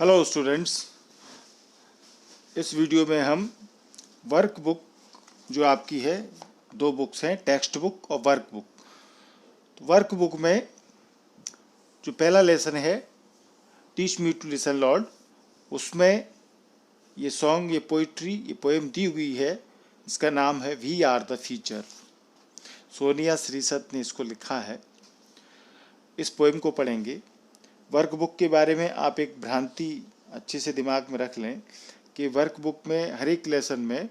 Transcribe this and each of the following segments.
Hello students, इस video में हम वर्क बुक जो आपकी है, दो बुक्स हैं, टेक्स्ट बुक और वर्क बुक। तो वर्क बुक में जो पहला लेसन है teach me to listen Lord, उसमें ये सॉन्ग, ये पोइट्री, ये पोएम दी हुई है। इसका नाम है we are the future. Sonia Sircar ने इसको लिखा है। इस पोएम को पढ़ेंगे। वर्क बुक के बारे में आप एक भ्रांति अच्छे से दिमाग में रख लें कि वर्क बुक में हर एक लेसन में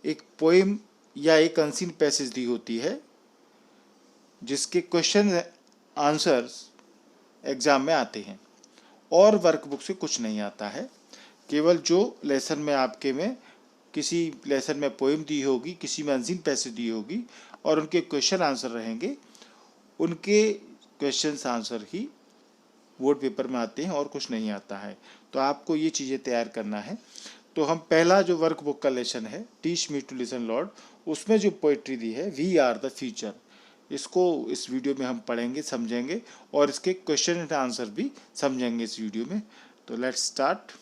एक पोएम या एक अनसीन पैसेज दी होती है जिसके क्वेश्चन आंसर्स एग्जाम में आते हैं, और वर्क बुक से कुछ नहीं आता है। केवल जो लेसन में आपके में किसी लेसन में पोएम दी होगी, किसी में अनसीन पैसेज दी होगी और उनके क्वेश्चन आंसर रहेंगे, उनके क्वेश्चन आंसर ही बोर्ड पेपर में आते हैं और कुछ नहीं आता है। तो आपको ये चीज़ें तैयार करना है। तो हम पहला जो वर्क बुक का लेसन है teach me to listen Lord, उसमें जो पोइट्री दी है वी आर द फ्यूचर, इसको इस वीडियो में हम पढ़ेंगे, समझेंगे और इसके क्वेश्चन एंड आंसर भी समझेंगे इस वीडियो में। तो लेट्स स्टार्ट।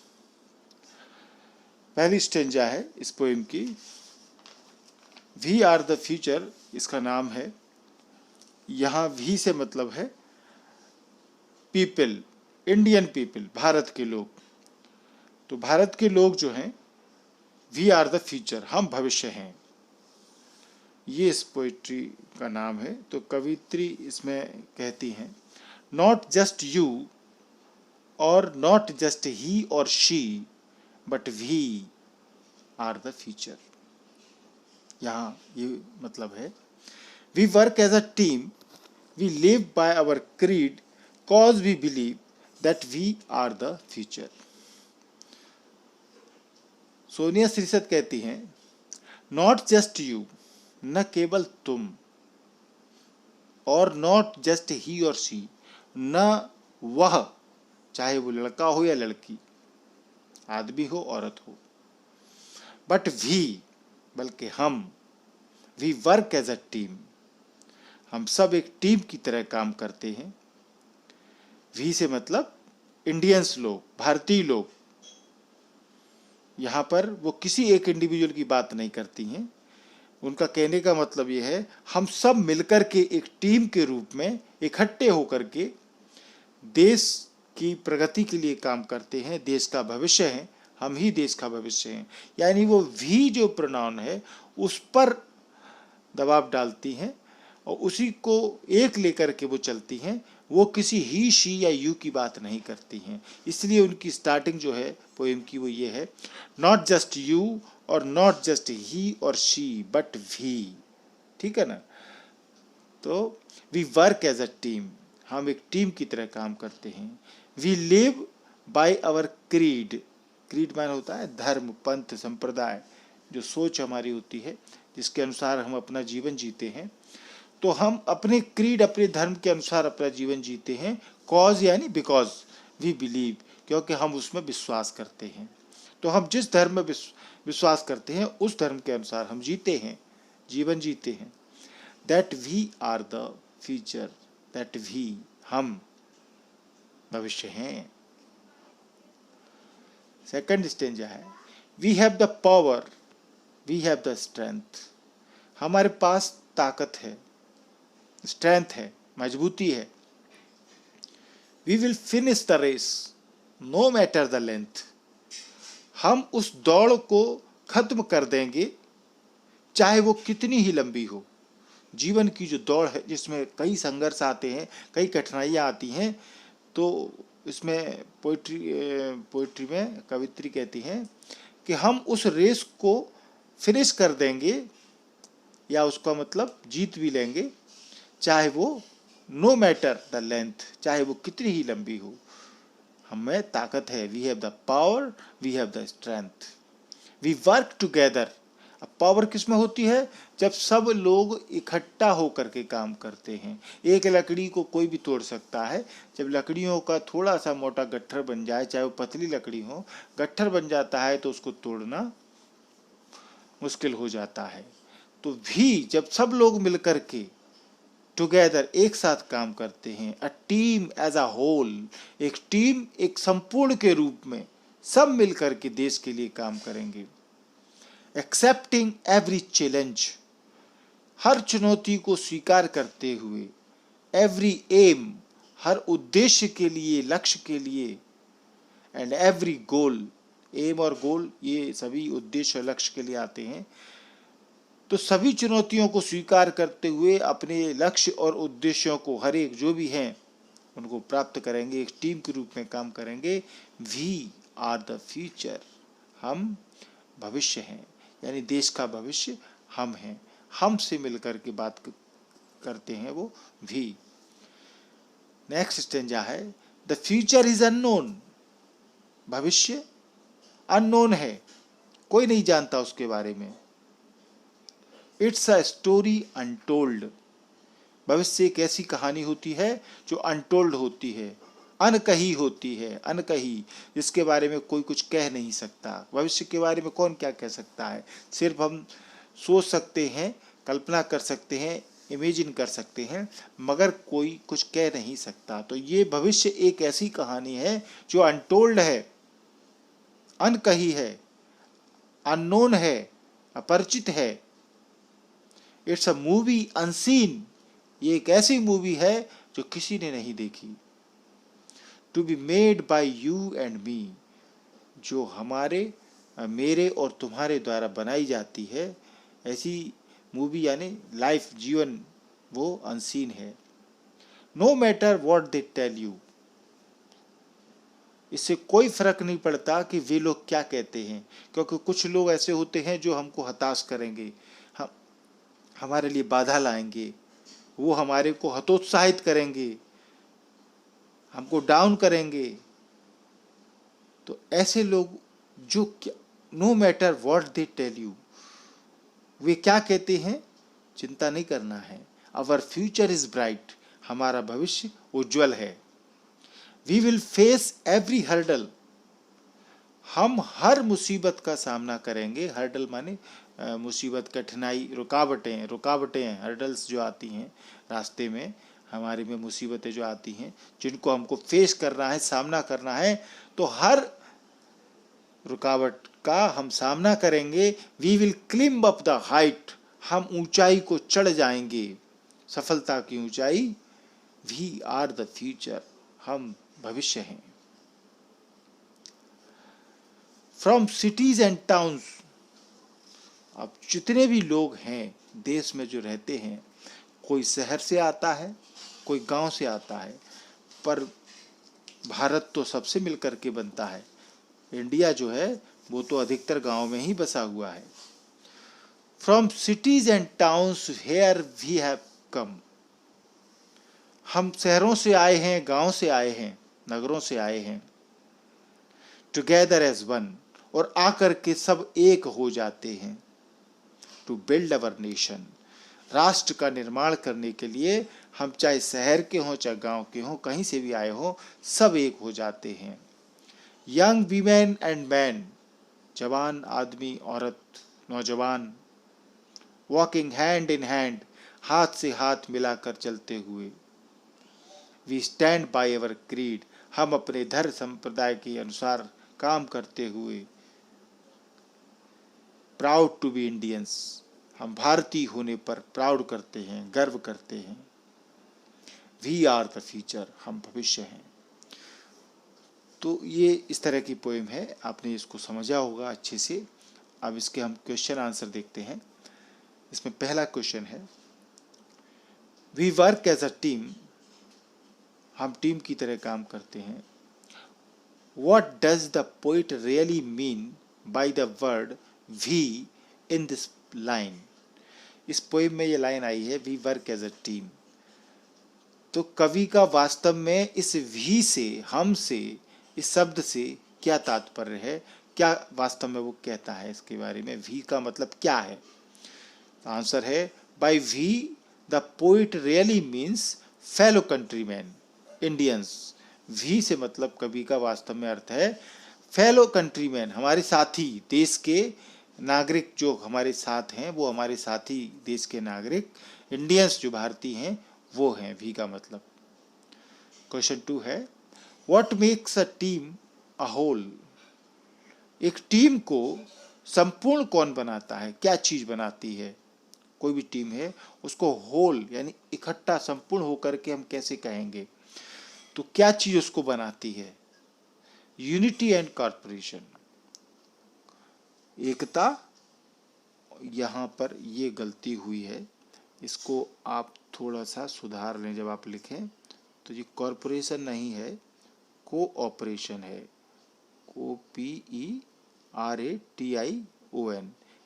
पहली स्टेंजा है इस पोएम की, वी आर द फ्यूचर। इसका नाम है, यहाँ वी से मतलब है पीपल, इंडियन पीपल, भारत के लोग। तो भारत के लोग जो हैं, वी आर द फ्यूचर, हम भविष्य हैं, ये इस पोइट्री का नाम है। तो कवित्री इसमें कहती हैं, नॉट जस्ट यू और नॉट जस्ट ही और she but we are the future. यहाँ ये मतलब है, we work as a team, we live by our creed, cause we believe that we are the future। Sonia Sircar कहती हैं, नॉट जस्ट यू, न केवल तुम, और नॉट जस्ट ही और शी, न वह, चाहे वो लड़का हो या लड़की, आदमी हो औरत हो, बट वी, बल्कि हम, we work as a team, हम सब एक टीम की तरह काम करते हैं। वी से मतलब इंडियंस लोग, भारतीय लोग। यहाँ पर वो किसी एक इंडिविजुअल की बात नहीं करती हैं। उनका कहने का मतलब ये है, हम सब मिलकर के एक टीम के रूप में इकट्ठे होकर के देश की प्रगति के लिए काम करते हैं। देश का भविष्य है, हम ही देश का भविष्य हैं। यानी वो वी जो प्रोनाउन है उस पर दबाव डालती हैं और उसी को एक लेकर के वो चलती हैं। वो किसी ही, शी या यू की बात नहीं करती हैं। इसलिए उनकी स्टार्टिंग जो है पोएम की वो ये है, नॉट जस्ट यू और नॉट जस्ट ही और शी बट वी। ठीक है ना। तो we work as a team, हम एक टीम की तरह काम करते हैं। We live by our creed, creed मान होता है धर्म, पंथ, संप्रदाय, जो सोच हमारी होती है जिसके अनुसार हम अपना जीवन जीते हैं। तो हम अपने क्रीड, अपने धर्म के अनुसार अपना जीवन जीते हैं। कॉज यानी बिकॉज वी बिलीव, क्योंकि हम उसमें विश्वास करते हैं। तो हम जिस धर्म में विश्वास करते हैं उस धर्म के अनुसार हम जीते हैं, जीवन जीते हैं। That we are the future, that we, हम भविष्य हैं। सेकंड स्टेंजा है, we have the power, we have the strength. हमारे पास ताकत है, स्ट्रेंथ है, मजबूती है। We will finish the race no matter the length. हम उस दौड़ को खत्म कर देंगे चाहे वो कितनी ही लंबी हो। जीवन की जो दौड़ है जिसमें कई संघर्ष आते हैं, कई कठिनाइयाँ आती हैं, तो इसमें पोइट्री में कवित्री कहती हैं कि हम उस रेस को फिनिश कर देंगे, या उसका मतलब जीत भी लेंगे, चाहे वो नो मैटर द लेंथ, चाहे वो कितनी ही लंबी हो। हमें ताकत है, we have the power, we have the strength, we work together. अब पावर किस में होती है? जब सब लोग इकट्ठा होकर के काम करते हैं। एक लकड़ी को कोई भी तोड़ सकता है। जब लकड़ियों का थोड़ा सा मोटा गट्ठर बन जाए, चाहे वो पतली लकड़ी हो, गट्ठर बन जाता है तो उसको तोड़ना मुश्किल हो जाता है। तो भी जब सब लोग मिलकर के टुगेदर एक साथ काम करते हैं, a team as a whole एक टीम एक संपूर्ण के रूप में सब मिलकर के देश के लिए काम करेंगे। एक्सेप्टिंग एवरी चैलेंज हर चुनौती को स्वीकार करते हुए, एवरी एम हर उद्देश्य के लिए लक्ष्य के लिए, एंड एवरी गोल एम और गोल ये सभी उद्देश्य और लक्ष्य के लिए आते हैं। तो सभी चुनौतियों को स्वीकार करते हुए अपने लक्ष्य और उद्देश्यों को हर एक जो भी हैं उनको प्राप्त करेंगे, एक टीम के रूप में काम करेंगे। वी आर द फ्यूचर हम भविष्य हैं, यानी देश का भविष्य हम हैं, हमसे मिलकर के बात करते हैं वो वी। नेक्स्ट स्टेंजा है द फ्यूचर इज अननोन भविष्य अननोन है, कोई नहीं जानता उसके बारे में। इट्स अ स्टोरी अनटोल्ड भविष्य एक ऐसी कहानी होती है जो अनटोल्ड होती है, अनकही होती है, अनकही जिसके बारे में कोई कुछ कह नहीं सकता। भविष्य के बारे में कौन क्या कह सकता है, सिर्फ हम सोच सकते हैं, कल्पना कर सकते हैं, इमेजिन कर सकते हैं, मगर कोई कुछ कह नहीं सकता। तो ये भविष्य एक ऐसी कहानी है जो अनटोल्ड है, अनकही है, अननोन है, अपरिचित है। इट्स अ मूवी अनसीन ये एक ऐसी मूवी है जो किसी ने नहीं देखी। To be made by you and me जो हमारे मेरे और तुम्हारे द्वारा बनाई जाती है, ऐसी मूवी यानी लाइफ जीवन वो अनसीन है। No matter what they tell you इससे कोई फर्क नहीं पड़ता कि वे लोग क्या कहते हैं, क्योंकि कुछ लोग ऐसे होते हैं जो हमको हताश करेंगे, हम हमारे लिए बाधा लाएंगे, वो हमारे को हतोत्साहित करेंगे, हमको डाउन करेंगे। तो ऐसे लोग जो no matter what they tell you वे क्या कहते हैं चिंता नहीं करना है। आवर फ्यूचर इज ब्राइट हमारा भविष्य उज्जवल है। We will face every hurdle हम हर मुसीबत का सामना करेंगे। हर्डल माने मुसीबत, कठिनाई, रुकावटें हर्डल्स जो आती हैं रास्ते में, हमारे में मुसीबतें जो आती हैं जिनको हमको फेस करना है, सामना करना है, तो हर रुकावट का हम सामना करेंगे। We will climb up the height हम ऊंचाई को चढ़ जाएंगे, सफलता की ऊंचाई। वी आर द फ्यूचर हम भविष्य हैं। फ्रॉम सिटीज एंड टाउन्स अब जितने भी लोग हैं देश में जो रहते हैं, कोई शहर से आता है, कोई गांव से आता है, पर भारत तो सबसे मिलकर के बनता है। इंडिया जो है वो तो अधिकतर गांव में ही बसा हुआ है। From cities and towns here we have come हम शहरों से आए हैं, गांव से आए हैं, नगरों से आए हैं। टुगेदर एज वन और आकर के सब एक हो जाते हैं। टू बिल्ड अवर नेशन राष्ट्र का निर्माण करने के लिए हम चाहे शहर के हों चाहे गांव के हों, कहीं से भी आए हों, सब एक हो जाते हैं। यंग वीमेन एंड मैन जवान आदमी औरत नौजवान, वॉकिंग हैंड इन हैंड हाथ से हाथ मिलाकर चलते हुए। We stand by our creed हम अपने धर्म संप्रदाय के अनुसार काम करते हुए। प्राउड टू बी इंडियंस हम भारतीय होने पर प्राउड करते हैं, गर्व करते हैं। वी आर द फ्यूचर हम भविष्य हैं। तो ये इस तरह की पोएम है, आपने इसको समझा होगा अच्छे से। अब इसके हम क्वेश्चन आंसर देखते हैं। इसमें पहला क्वेश्चन है we work as a team हम टीम की तरह काम करते हैं। What does the poet really mean by the word we in this line? इस पोएम में ये लाइन आई है we work as a team. तो कवि का वास्तव में इस वी से, हम से, इस शब्द से क्या तात्पर्य है, क्या वास्तव में वो कहता है इसके बारे में, वी का मतलब क्या है। आंसर है by we the poet really means fellow countryman Indians. वी से मतलब कवि का वास्तव में अर्थ है फेलो कंट्रीमैन हमारे साथी, देश के नागरिक जो हमारे साथ हैं वो हमारे साथी देश के नागरिक। इंडियंस जो भारतीय हैं वो हैं, वी का मतलब। क्वेश्चन 2 है, what makes a team a whole? एक टीम को संपूर्ण कौन बनाता है, क्या चीज बनाती है? कोई भी टीम है उसको होल यानी इकट्ठा संपूर्ण होकर के हम कैसे कहेंगे, तो क्या चीज उसको बनाती है? यूनिटी एंड कॉर्पोरेशन, एकता। यहाँ पर ये गलती हुई है, इसको आप थोड़ा सा सुधार लें जब आप लिखें। तो ये कॉर्पोरेशन नहीं है, कोऑपरेशन है। COPERATION,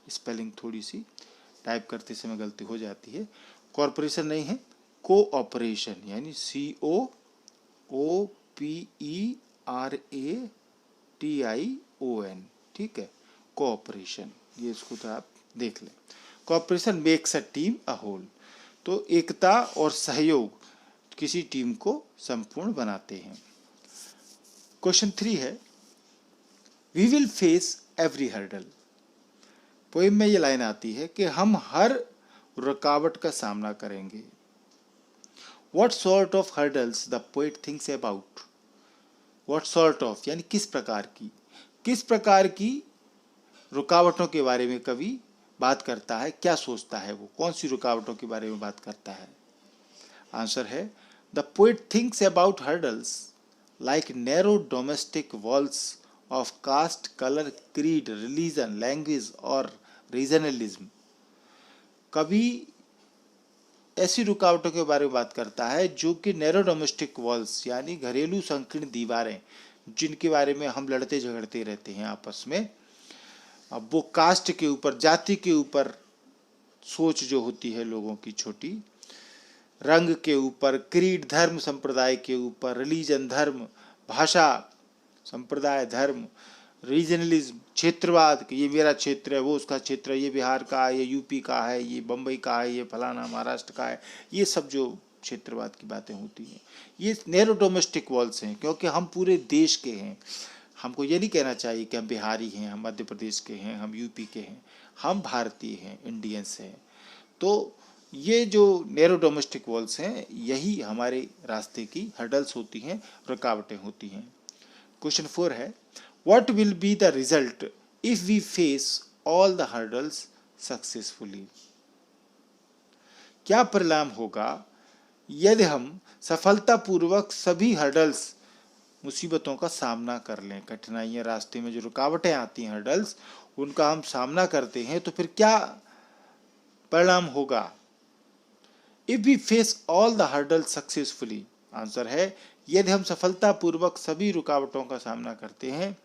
स्पेलिंग थोड़ी सी टाइप करते समय गलती हो जाती है। कॉर्पोरेशन नहीं है, कोऑपरेशन यानी COOPERATION, ठीक है, कोऑपरेशन। ये इसको तो आप देख लें। Cooperation makes a team a whole, तो एकता और सहयोग किसी टीम को संपूर्ण बनाते हैं। क्वेश्चन 3 है, we will face every hurdle. Poem में ये लाइन आती है कि हम हर रुकावट का सामना करेंगे। What sort of hurdles the poet thinks about? What sort of यानी किस प्रकार की रुकावटों के बारे में कवि बात करता है, क्या सोचता है वो, कौन सी रुकावटों के बारे में बात करता है? आंसर है, the poet thinks about hurdles like narrow domestic walls of caste, colour, creed, religion, language और रीजनलिज्म। कवि ऐसी रुकावटों के बारे में बात करता है जो कि नैरो डोमेस्टिक वॉल्स यानी घरेलू संकीर्ण दीवारें, जिनके बारे में हम लड़ते झगड़ते रहते हैं आपस में। अब वो कास्ट के ऊपर, जाति के ऊपर सोच जो होती है लोगों की छोटी, रंग के ऊपर, क्रीड धर्म संप्रदाय के ऊपर, रिलीजन धर्म, भाषा संप्रदाय धर्म, रीजनलिज्म क्षेत्रवाद, कि ये मेरा क्षेत्र है, वो उसका क्षेत्र है, ये बिहार का है, ये यूपी का है, ये बम्बई का है, ये फलाना महाराष्ट्र का है, ये सब जो क्षेत्रवाद की बातें होती हैं, ये नैरो डोमेस्टिक वॉल्स हैं, क्योंकि हम पूरे देश के हैं। हमको ये नहीं कहना चाहिए कि हम बिहारी हैं, हम मध्य प्रदेश के हैं, हम यूपी के हैं, हम भारतीय हैं, इंडियंस हैं। तो ये जो नैरो डोमेस्टिक वॉल्स हैं, यही हमारे रास्ते की हर्डल्स होती हैं, रुकावटें होती हैं। क्वेश्चन 4 है, what will be the result if we face all the hurdles successfully? क्या परिणाम होगा यदि हम सफलतापूर्वक सभी हर्डल्स, मुसीबतों का सामना कर लें? कठिनाइयाँ, रास्ते में जो रुकावटें आती हैं, हर्डल्स, उनका हम सामना करते हैं, तो फिर क्या परिणाम होगा? If we face all the hurdles successfully, answer है, यदि हम सफलतापूर्वक सभी रुकावटों का सामना करते हैं,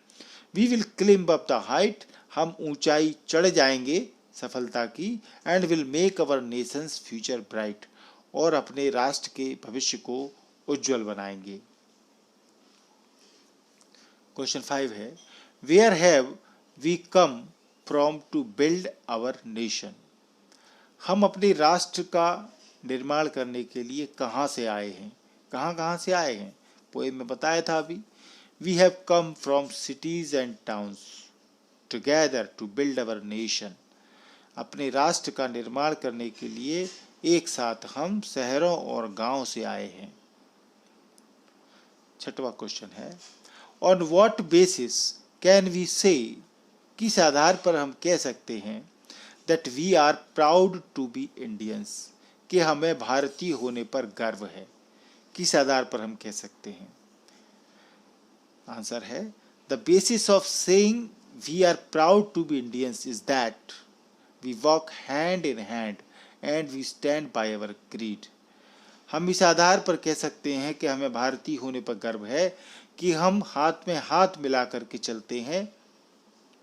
we will climb up the height, हम ऊंचाई चढ़ जाएंगे सफलता की, and will make our nation's future bright, और अपने राष्ट्र के भविष्य को उज्जवल बनाएंगे। क्वेश्चन 5 है, where have we come from to build our nation? हम अपने राष्ट्र का निर्माण करने के लिए कहाँ से आए हैं, कहाँ से आए हैं? पोएम में बताया था अभी, we have come from cities and towns together to build our nation. अपने राष्ट्र का निर्माण करने के लिए एक साथ हम शहरों और गांव से आए हैं। 6वां क्वेश्चन है, on what basis can we say, किस आधार पर हम कह सकते हैं, that we are proud to be Indians, कि हमें भारतीय होने पर गर्व है? किस आधार पर हम कह सकते हैं? आंसर है, the basis of saying we are proud to be Indians is that we walk hand in hand and we stand by our creed. हम इस आधार पर कह सकते हैं कि हमें भारतीय होने पर गर्व है कि हम हाथ में हाथ मिला करके चलते हैं,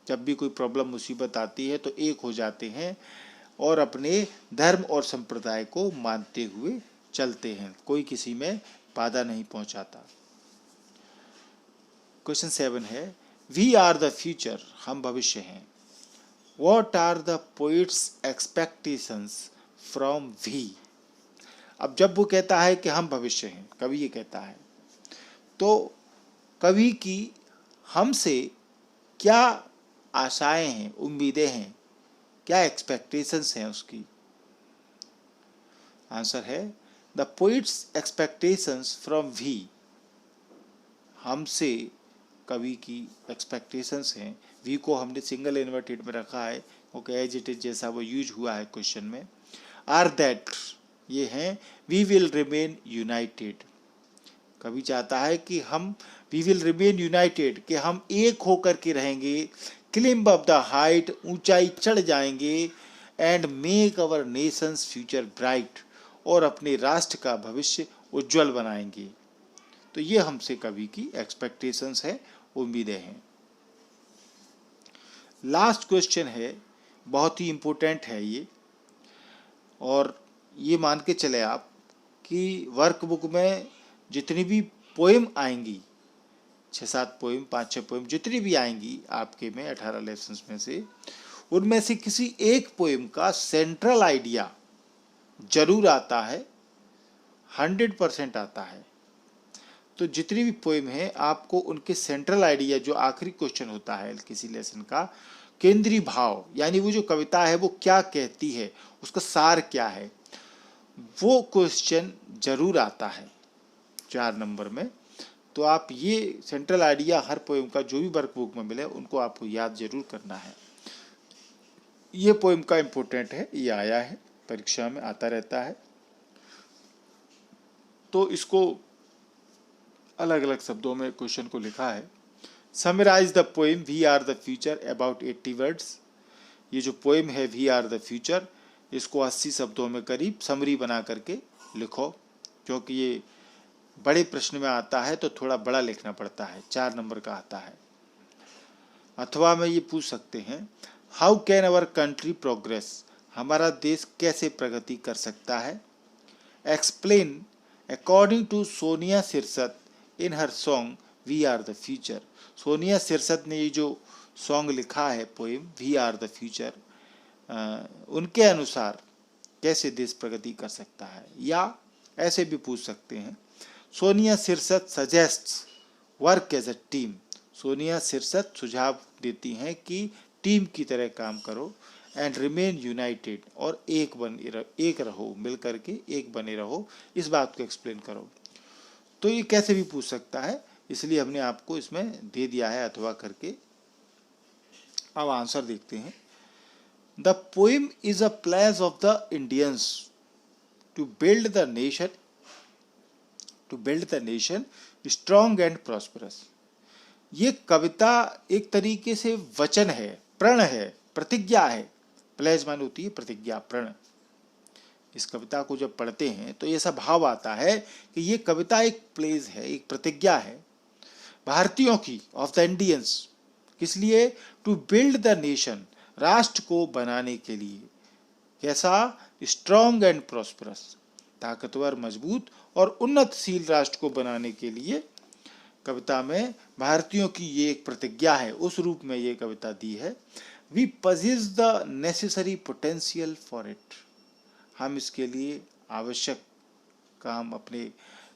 जब भी कोई प्रॉब्लम, मुसीबत आती है तो एक हो जाते हैं और अपने धर्म और संप्रदाय को मानते हुए चलते हैं, कोई किसी में बाधा नहीं पहुंचाता। क्वेश्चन 7 है, वी आर द फ्यूचर, हम भविष्य हैं। What are the poet's expectations from we? अब जब वो कहता है कि हम भविष्य हैं, कवि ये कहता है, तो कवि की हमसे क्या आशाएं हैं, उम्मीदें हैं, क्या एक्सपेक्टेशंस हैं उसकी? आंसर है, the poet's expectations from we, हमसे कवि की एक्सपेक्टेशंस हैं, वी को हमने सिंगल इन्वर्टेड में रखा है क्योंकि एज इट इज जैसा वो यूज हुआ है क्वेश्चन में, आर दैट, ये हैं वी विल रिमेन यूनाइटेड, कवि चाहता है कि हम वी विल रिमेन यूनाइटेड, कि हम एक होकर के रहेंगे, क्लिम्ब अप द हाइट, ऊंचाई चढ़ जाएंगे, and make our nation's future bright, और अपने राष्ट्र का भविष्य उज्जवल बनाएंगे। तो ये हमसे कवि की एक्सपेक्टेशंस है, उम्मीदें हैं। लास्ट क्वेश्चन है, बहुत ही इम्पोर्टेंट है ये, और ये मान के चले आप कि वर्कबुक में जितनी भी पोएम आएंगी, 6-7 पोएम, 5-6 पोएम जितनी भी आएंगी आपके में 18 लेसन्स में से, उनमें से किसी एक पोएम का सेंट्रल आइडिया जरूर आता है, 100% आता है। तो जितनी भी पोएम है आपको उनके सेंट्रल आइडिया, जो आखिरी क्वेश्चन होता है किसी लेसन का, केंद्रीय भाव, यानी वो जो कविता है वो क्या कहती है, उसका सार क्या है, वो क्वेश्चन जरूर आता है 4 नंबर में। तो आप ये सेंट्रल आइडिया हर पोएम का जो भी वर्कबुक में मिले उनको आपको याद जरूर करना है। ये पोएम का इम्पोर्टेंट है, ये आया है परीक्षा में, आता रहता है। तो इसको अलग अलग शब्दों में क्वेश्चन को लिखा है। Summarise the poem we are the future about 80 words. ये जो पोएम है वी आर द फ्यूचर, इसको 80 शब्दों में करीब समरी बना करके लिखो, क्योंकि ये बड़े प्रश्न में आता है तो थोड़ा बड़ा लिखना पड़ता है, 4 नंबर का आता है। अथवा में ये पूछ सकते हैं, how can our country progress, हमारा देश कैसे प्रगति कर सकता है। Explain according to Sonia Sircar in her song we are the future. Sonia Sircar ने ये जो सॉन्ग लिखा है poem we are the future, उनके अनुसार कैसे देश प्रगति कर सकता है। या ऐसे भी पूछ सकते हैं, Sonia Sircar suggests work as a team. Sonia Sircar सुझाव देती हैं कि टीम की तरह काम करो, एंड रिमेन यूनाइटेड, और एक रहो, मिल करके एक बने रहो, इस बात को एक्सप्लेन करो। तो ये कैसे भी पूछ सकता है, इसलिए हमने आपको इसमें दे दिया है अथवा करके। अब आंसर देखते हैं। The poem is a pledge of the Indians to build the nation strong and prosperous. ये कविता एक तरीके से वचन है, प्रण है, प्रतिज्ञा है। प्लेज मान होती है प्रतिज्ञा, प्रण। इस कविता को जब पढ़ते हैं तो ऐसा भाव आता है कि ये कविता एक प्लेज है, एक प्रतिज्ञा है भारतीयों की, ऑफ द इंडियंस। किस लिए? टू बिल्ड द नेशन, राष्ट्र को बनाने के लिए। कैसा? स्ट्रॉन्ग एंड प्रॉस्परस, ताकतवर, मजबूत और उन्नतशील राष्ट्र को बनाने के लिए कविता में भारतीयों की ये एक प्रतिज्ञा है, उस रूप में ये कविता दी है। We possess the necessary potential for it, हम इसके लिए आवश्यक काम अपने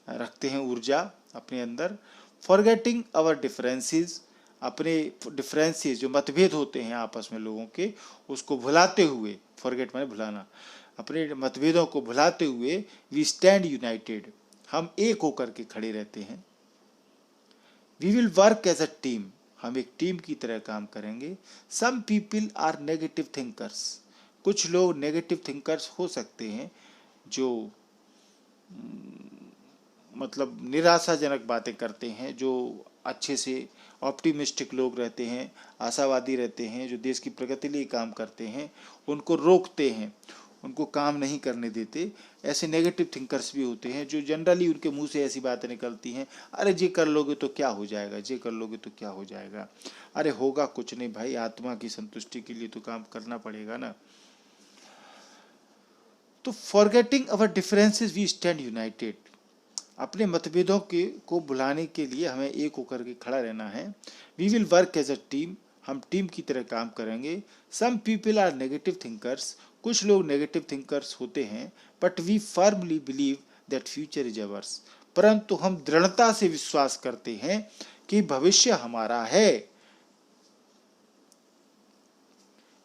रखते हैं, ऊर्जा अपने अंदर। फॉरगेटिंग आवर डिफरेंसेस, अपने डिफरेंसेस जो मतभेद होते हैं आपस में लोगों के, उसको भुलाते हुए, फॉरगेट माने भुलाना, अपने मतभेदों को भुलाते हुए वी स्टैंड यूनाइटेड, हम एक होकर के खड़े रहते हैं। We will work as a team, हम एक टीम की तरह काम करेंगे। Some people are negative thinkers, कुछ लोग नेगेटिव थिंकर्स हो सकते हैं, जो मतलब निराशाजनक बातें करते हैं, जो अच्छे से ऑप्टिमिस्टिक लोग रहते हैं, आशावादी रहते हैं, जो देश की प्रगति लिए काम करते हैं, उनको रोकते हैं, उनको काम नहीं करने देते। ऐसे नेगेटिव थिंकर्स भी होते हैं जो जनरली उनके मुंह से ऐसी बातें निकलती हैं, अरे ये कर लोगे तो क्या हो जाएगा, ये कर लोगे तो क्या हो जाएगा, अरे होगा कुछ नहीं भाई, आत्मा की संतुष्टि के लिए तो काम करना पड़ेगा ना। तो forgetting our differences we stand united, अपने मतभेदों को भुलाने के लिए हमें एक होकर के खड़ा रहना है। We will work as a team, हम टीम की तरह काम करेंगे। Some people are negative thinkers, कुछ लोग नेगेटिव थिंकर्स होते हैं। But we firmly believe that future is ours, परंतु हम दृढ़ता से विश्वास करते हैं कि भविष्य हमारा है।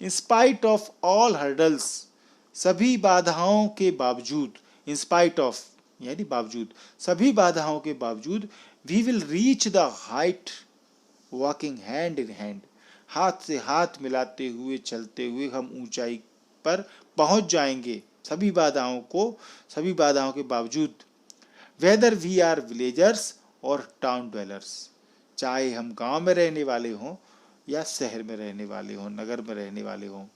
In spite of all hurdles, सभी बाधाओं के बावजूद, इन स्पाइट ऑफ यानी बावजूद, सभी बाधाओं के बावजूद we will reach the height walking hand in hand, हाथ से हाथ मिलाते हुए चलते हुए हम ऊंचाई पर पहुंच जाएंगे, सभी बाधाओं के बावजूद। वेदर वी आर विलेजर्स और टाउन ड्वेलर्स, चाहे हम गांव में रहने वाले हों या शहर में रहने वाले हों, नगर में रहने वाले हों।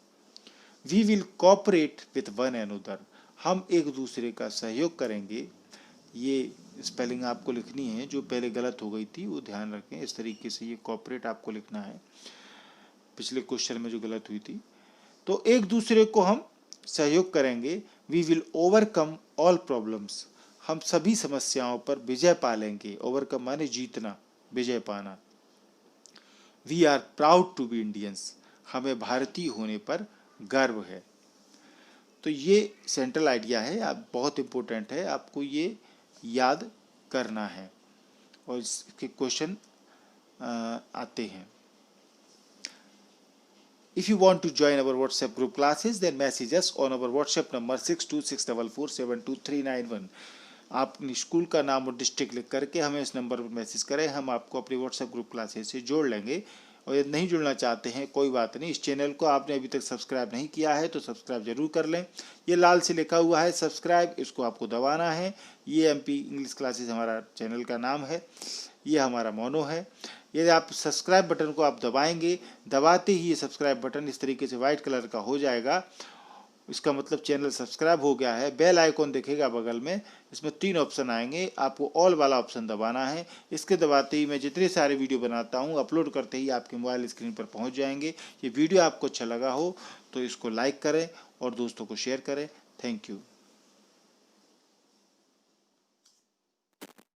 We will cooperate with one another, हम एक दूसरे का सहयोग करेंगे। ये स्पेलिंग आपको लिखनी है, जो पहले गलत हो गई थी वो ध्यान रखें, इस तरीके से ये कोऑपरेट आपको लिखना है, पिछले क्वेश्चन में जो गलत हुई थी। तो एक दूसरे को हम सहयोग करेंगे। We will overcome all problems, हम सभी समस्याओं पर विजय पा लेंगे। ओवरकम माने जीतना, विजय पाना। We are proud to be Indians, हमें भारतीय होने पर गर्व है। तो ये सेंट्रल आइडिया है, आप बहुत इम्पोर्टेंट है, आपको ये याद करना है और इसके क्वेश्चन आते हैं। If you want to join our WhatsApp group classes, then message us on our WhatsApp number 6264472391। आप स्कूल का नाम और डिस्ट्रिक्ट लिख करके हमें इस नंबर पर मैसेज करें, हम आपको अपनी WhatsApp ग्रुप क्लासेस से जोड़ लेंगे। और यदि नहीं जुड़ना चाहते हैं कोई बात नहीं, इस चैनल को आपने अभी तक सब्सक्राइब नहीं किया है तो सब्सक्राइब जरूर कर लें। ये लाल से लिखा हुआ है सब्सक्राइब, इसको आपको दबाना है। ये MP इंग्लिश क्लासेस हमारा चैनल का नाम है, ये हमारा मोनो है। यदि आप सब्सक्राइब बटन को आप दबाएंगे, दबाते ही ये सब्सक्राइब बटन इस तरीके से वाइट कलर का हो जाएगा, इसका मतलब चैनल सब्सक्राइब हो गया है। बेल आइकॉन दिखेगा बगल में, इसमें 3 ऑप्शन आएंगे, आपको ऑल वाला ऑप्शन दबाना है। इसके दबाते ही मैं जितने सारे वीडियो बनाता हूँ अपलोड करते ही आपके मोबाइल स्क्रीन पर पहुँच जाएंगे। ये वीडियो आपको अच्छा लगा हो तो इसको लाइक करें और दोस्तों को शेयर करें। Thank you.